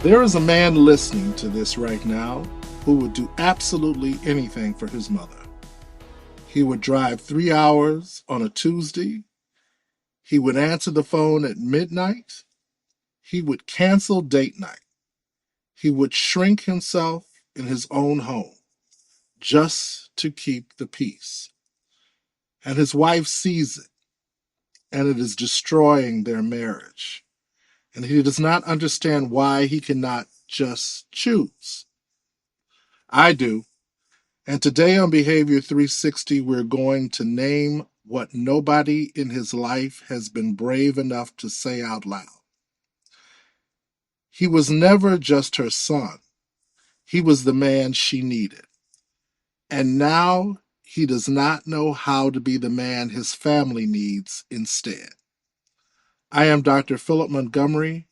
There is a man listening to this right now who would do absolutely anything for his mother. He would drive 3 hours on a Tuesday. He would answer the phone at midnight. He would cancel date night. He would shrink himself in his own home just to keep the peace. And his wife sees it, and it is destroying their marriage. And he does not understand why he cannot just choose. I do. And today on Behavior 360, we're going to name what nobody in his life has been brave enough to say out loud. He was never just her son, he was the man she needed. And now he does not know how to be the man his family needs instead. I am Dr. Philip Montgomery,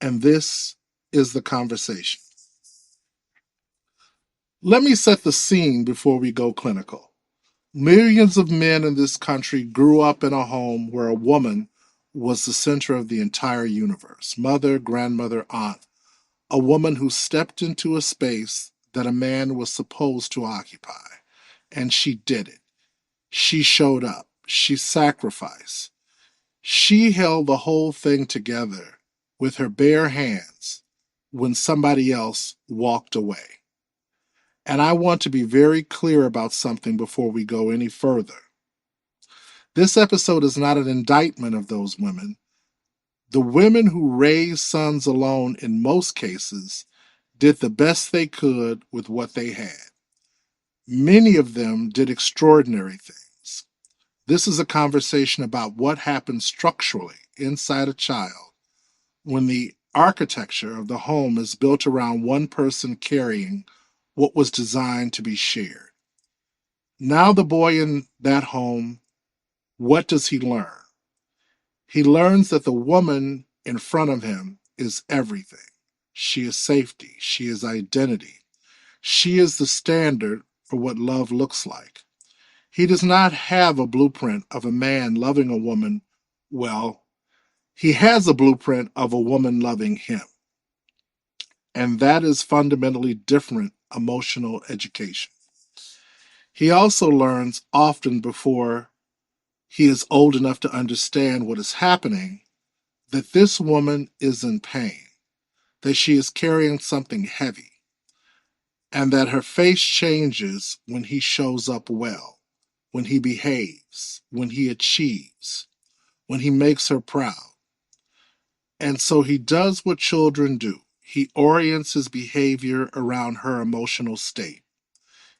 and this is The Conversation. Let me set the scene before we go clinical. Millions of men in this country grew up in a home where a woman was the center of the entire universe. Mother, grandmother, aunt. A woman who stepped into a space that a man was supposed to occupy. And she did it. She showed up. She sacrificed. She held the whole thing together with her bare hands when somebody else walked away. And I want to be very clear about something before we go any further. This episode is not an indictment of those women. The women who raised sons alone, in most cases, did the best they could with what they had. Many of them did extraordinary things. This is a conversation about what happens structurally inside a child when the architecture of the home is built around one person carrying what was designed to be shared. Now, the boy in that home, what does he learn? He learns that the woman in front of him is everything. She is safety. She is identity. She is the standard for what love looks like. He does not have a blueprint of a man loving a woman well. He has a blueprint of a woman loving him. And that is fundamentally different emotional education. He also learns often before he is old enough to understand what is happening that this woman is in pain, that she is carrying something heavy, and that her face changes when he shows up well, when he behaves, when he achieves, when he makes her proud. And so he does what children do. He orients his behavior around her emotional state.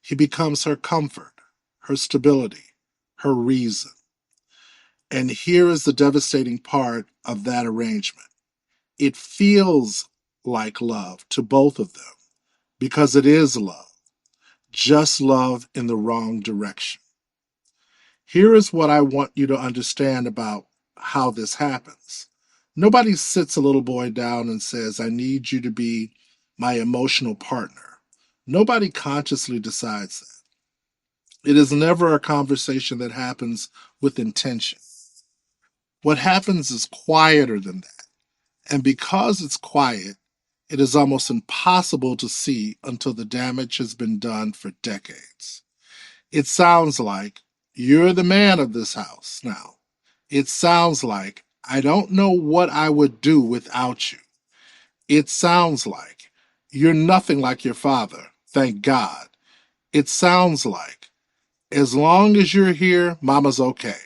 He becomes her comfort, her stability, her reason. And here is the devastating part of that arrangement. It feels like love to both of them because it is love, just love in the wrong direction. Here is what I want you to understand about how this happens. Nobody sits a little boy down and says, I need you to be my emotional partner. Nobody consciously decides that. It is never a conversation that happens with intention. What happens is quieter than that. And because it's quiet, it is almost impossible to see until the damage has been done for decades. It sounds like you're the man of this house now. It sounds like I don't know what I would do without you. It sounds like you're nothing like your father, thank God. It sounds like as long as you're here, mama's okay.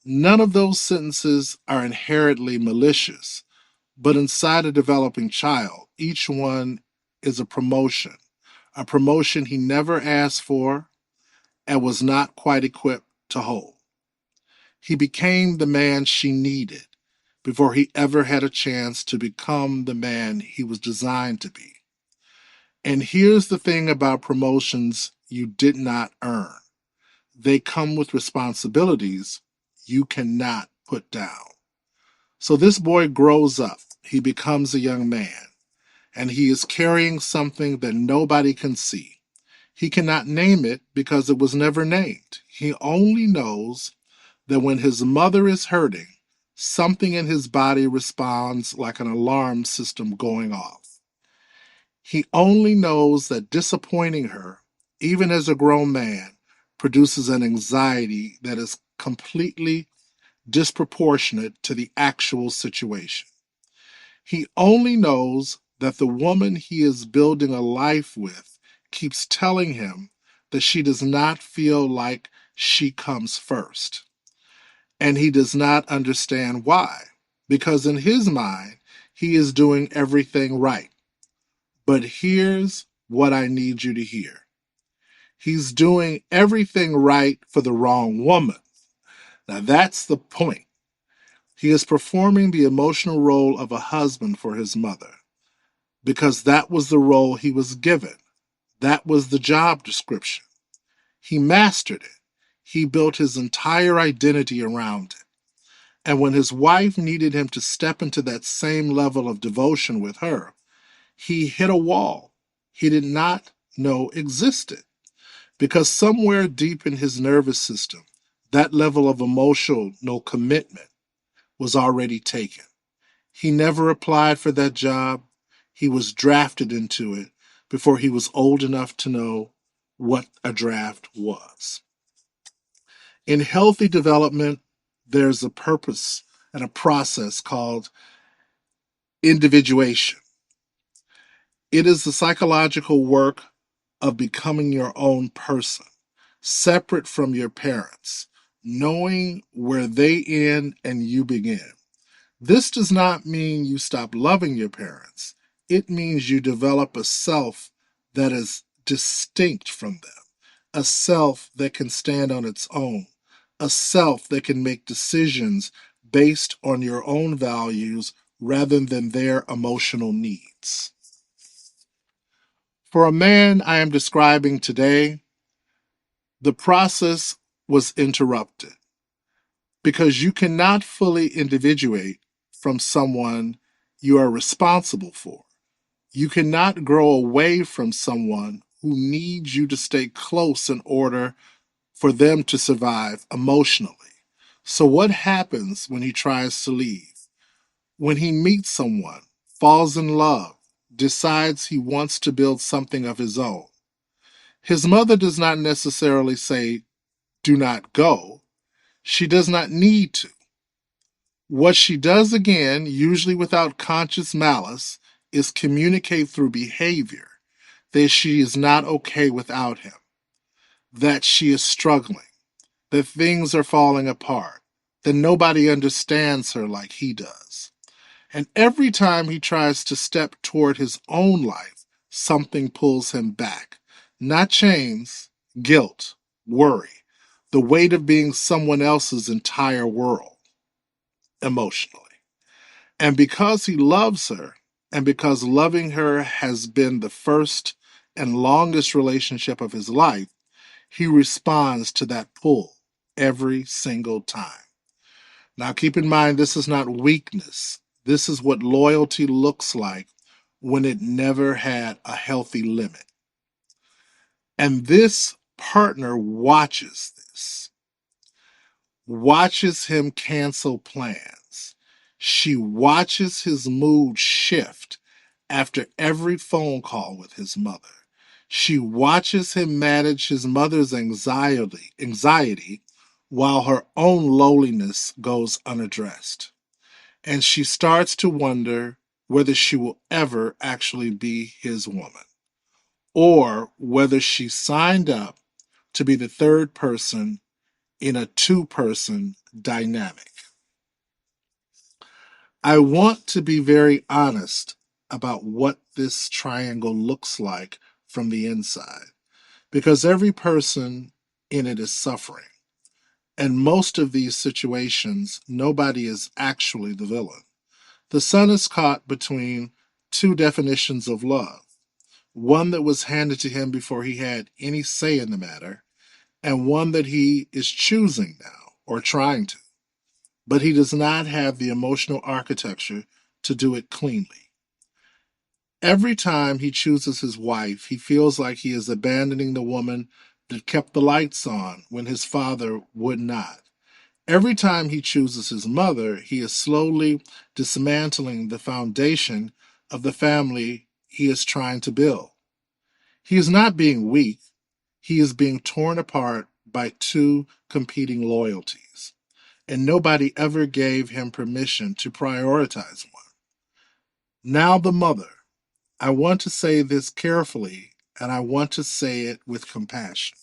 None of those sentences are inherently malicious, but inside a developing child, each one is a promotion he never asked for and was not quite equipped to hold. He became the man she needed before he ever had a chance to become the man he was designed to be. And here's the thing about promotions you did not earn. They come with responsibilities you cannot put down. So this boy grows up. He becomes a young man, and he is carrying something that nobody can see. He cannot name it because it was never named. He only knows that when his mother is hurting, something in his body responds like an alarm system going off. He only knows that disappointing her, even as a grown man, produces an anxiety that is completely disproportionate to the actual situation. He only knows that the woman he is building a life with keeps telling him that she does not feel like she comes first. And he does not understand why, because in his mind, he is doing everything right. But here's what I need you to hear: he's doing everything right for the wrong woman. Now, that's the point. He is performing the emotional role of a husband for his mother because that was the role he was given. That was the job description. He mastered it. He built his entire identity around it. And when his wife needed him to step into that same level of devotion with her, he hit a wall he did not know existed because somewhere deep in his nervous system, that level of emotional commitment was already taken. He never applied for that job. He was drafted into it before he was old enough to know what a draft was. In healthy development, there's a purpose and a process called individuation. It is the psychological work of becoming your own person, separate from your parents, knowing where they end and you begin. This does not mean you stop loving your parents. It means you develop a self that is distinct from them, a self that can stand on its own, a self that can make decisions based on your own values rather than their emotional needs. For a man I am describing today, the process was interrupted because you cannot fully individuate from someone you are responsible for. You cannot grow away from someone who needs you to stay close in order for them to survive emotionally. So, what happens when he tries to leave? When he meets someone, falls in love, decides he wants to build something of his own, his mother does not necessarily say, "Do not go." She does not need to. What she does, again, usually without conscious malice, is communicate through behavior that she is not okay without him, that she is struggling, that things are falling apart, that nobody understands her like he does. And every time he tries to step toward his own life, something pulls him back. Not chains, guilt, worry, the weight of being someone else's entire world emotionally. And because he loves her, and because loving her has been the first and longest relationship of his life, he responds to that pull every single time. Now, keep in mind, this is not weakness. This is what loyalty looks like when it never had a healthy limit. And this partner watches him cancel plans. She watches his mood shift after every phone call with his mother. She watches him manage his mother's anxiety while her own loneliness goes unaddressed. And she starts to wonder whether she will ever actually be his woman or whether she signed up to be the third person in a two-person dynamic. I want to be very honest about what this triangle looks like from the inside because every person in it is suffering. And most of these situations, nobody is actually the villain. The son is caught between two definitions of love: one that was handed to him before he had any say in the matter, and one that he is choosing now or trying to. But he does not have the emotional architecture to do it cleanly. Every time he chooses his wife, he feels like he is abandoning the woman that kept the lights on when his father would not. Every time he chooses his mother, he is slowly dismantling the foundation of the family he is trying to build. He is not being weak, he is being torn apart by two competing loyalties, and nobody ever gave him permission to prioritize one. Now, the mother. I want to say this carefully, and I want to say it with compassion.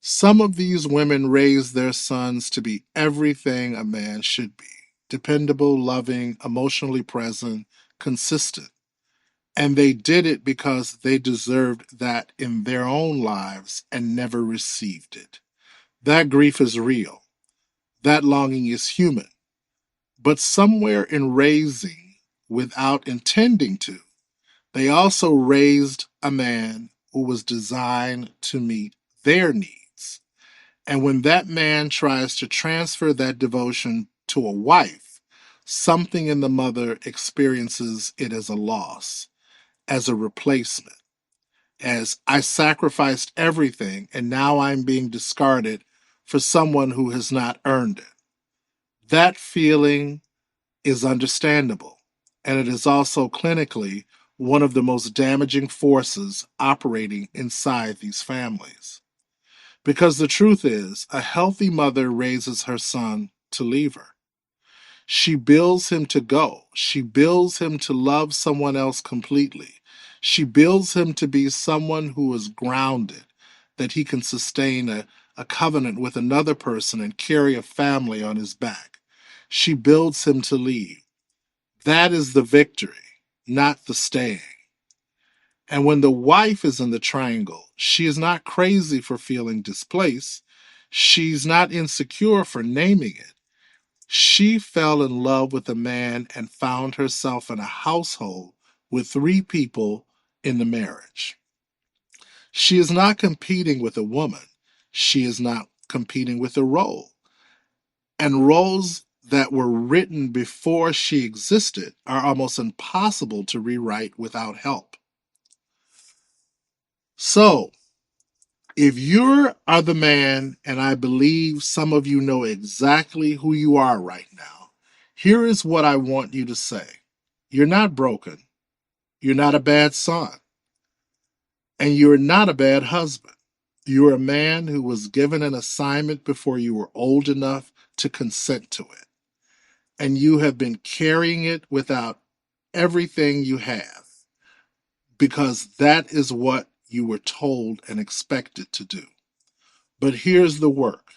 Some of these women raised their sons to be everything a man should be: dependable, loving, emotionally present, consistent. And they did it because they deserved that in their own lives and never received it. That grief is real. That longing is human. But somewhere in raising without intending to, they also raised a man who was designed to meet their needs. And when that man tries to transfer that devotion to a wife, something in the mother experiences it as a loss, as a replacement, as I sacrificed everything and now I'm being discarded for someone who has not earned it. That feeling is understandable, and it is also clinically one of the most damaging forces operating inside these families. Because the truth is, a healthy mother raises her son to leave her. She builds him to go. She builds him to love someone else completely. She builds him to be someone who is grounded, that he can sustain a covenant with another person and carry a family on his back. She builds him to leave. That is the victory, not the staying. And when the wife is in the triangle, she is not crazy for feeling displaced. She's not insecure for naming it. She fell in love with a man and found herself in a household with three people in the marriage. She is not competing with a woman. She is not competing with a role. And roles that were written before she existed are almost impossible to rewrite without help. So, if you are the man, and I believe some of you know exactly who you are right now, here is what I want you to say. You're not broken. You're not a bad son. And you're not a bad husband. You're a man who was given an assignment before you were old enough to consent to it. And you have been carrying it without everything you have, because that is what you were told and expected to do. But here's the work: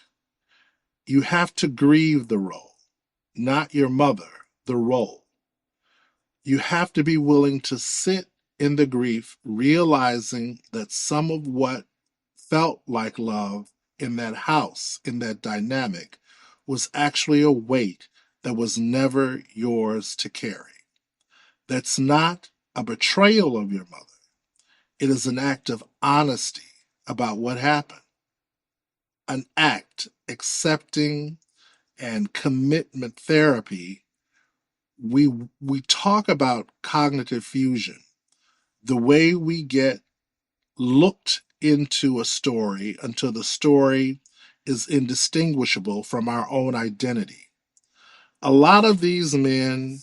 you have to grieve the role, not your mother, the role. You have to be willing to sit in the grief, realizing that some of what felt like love in that house, in that dynamic, was actually a weight that was never yours to carry. That's not a betrayal of your mother. It is an act of honesty about what happened, an act accepting and commitment therapy. We talk about cognitive fusion, the way we get looked into a story until the story is indistinguishable from our own identity. A lot of these men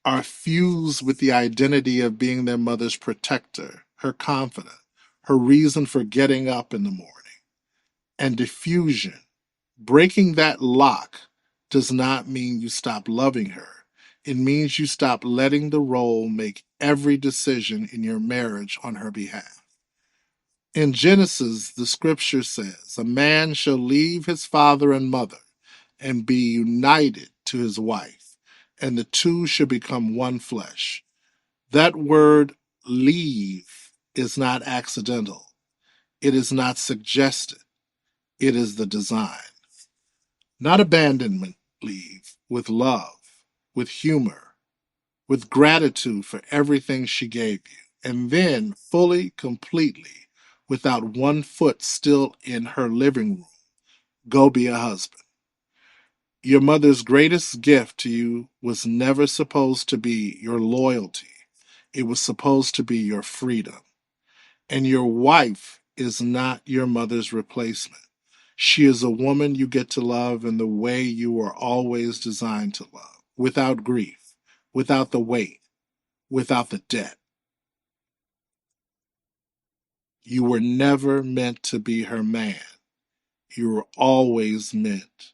are fused with the identity of being their mother's protector, her confidant, her reason for getting up in the morning. And diffusion, breaking that lock, does not mean you stop loving her. It means you stop letting the role make every decision in your marriage on her behalf. In Genesis, the scripture says, a man shall leave his father and mother and be united to his wife, and the two shall become one flesh. That word leave is not accidental. It is not suggested. It is the design. Not abandonment leave, with love, with humor, with gratitude for everything she gave you, and then fully, completely, without one foot still in her living room, go be a husband. Your mother's greatest gift to you was never supposed to be your loyalty. It was supposed to be your freedom. And your wife is not your mother's replacement. She is a woman you get to love in the way you were always designed to love, without grief, without the weight. without the debt. You were never meant to be her man. You were always meant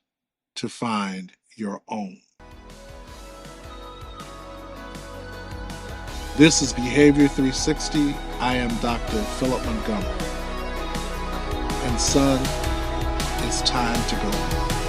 to find your own. This is Behavior 360. I am Dr. Philip Montgomery. And son, it's time to go.